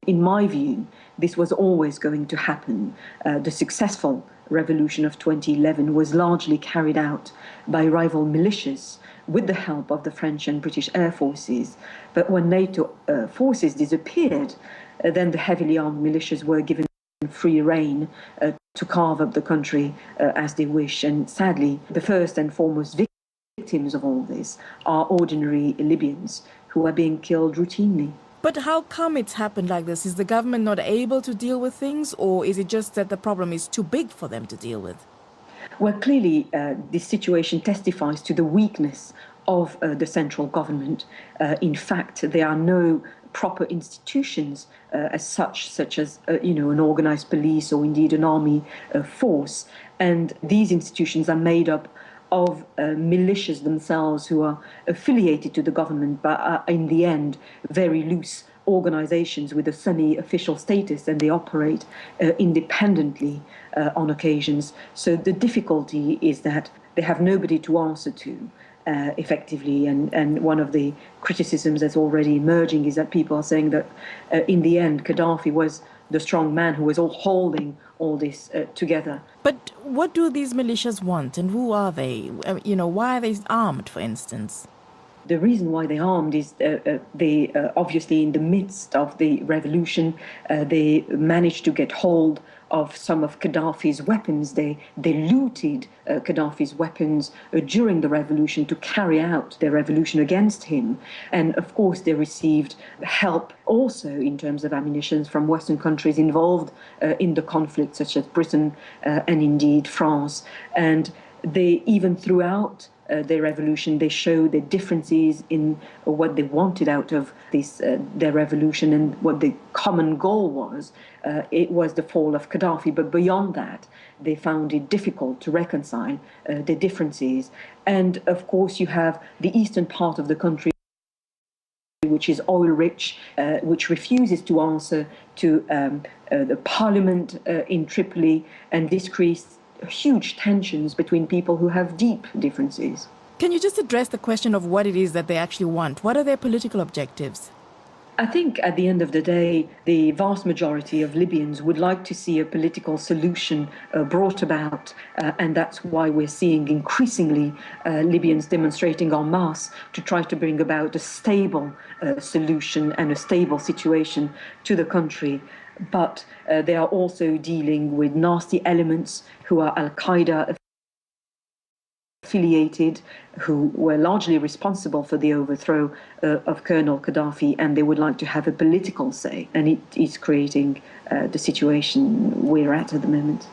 In my view, this was always going to happen. The successful revolution of 2011 was largely carried out by rival militias with the help of the French and British air forces. But when NATO forces disappeared, then the heavily armed militias were given free rein to carve up the country as they wish. And sadly, the first and foremost victims of all this are ordinary Libyans who are being killed routinely. But how come it's happened like this? Is the government not able to deal with things, or is it just that the problem is too big for them to deal with? Well, clearly, this situation testifies to the weakness of the central government. In fact, there are no proper institutions such as an organized police or indeed an army force. And these institutions are made up of militias themselves who are affiliated to the government, but are in the end very loose organizations with a semi-official status, and they operate independently on occasions. So the difficulty is that they have nobody to answer to effectively, and one of the criticisms that's already emerging is that people are saying that in the end Gaddafi was the strong man who was all holding all this together. But what do these militias want, and who are they? Why are they armed, for instance? The reason why they're armed is they obviously in the midst of the revolution, they managed to get hold of some of Gaddafi's weapons. They looted Gaddafi's weapons during the revolution to carry out their revolution against him. And of course, they received help also in terms of ammunition from Western countries involved in the conflict, such as Britain and indeed France. And they, even throughout their revolution, they show the differences in what they wanted out of this their revolution, and what the common goal was. It was the fall of Gaddafi, but beyond that, they found it difficult to reconcile the differences. And of course, you have the eastern part of the country, which is oil-rich, which refuses to answer to the parliament in Tripoli, and this creates huge tensions between people who have deep differences. Can you just address the question of what it is that they actually want? What are their political objectives? I think at the end of the day, the vast majority of Libyans would like to see a political solution brought about, and that's why we're seeing increasingly Libyans demonstrating en masse to try to bring about a stable solution and a stable situation to the country. But they are also dealing with nasty elements who are Al-Qaeda affiliated, who were largely responsible for the overthrow of Colonel Gaddafi, and they would like to have a political say, and it is creating the situation we're at the moment.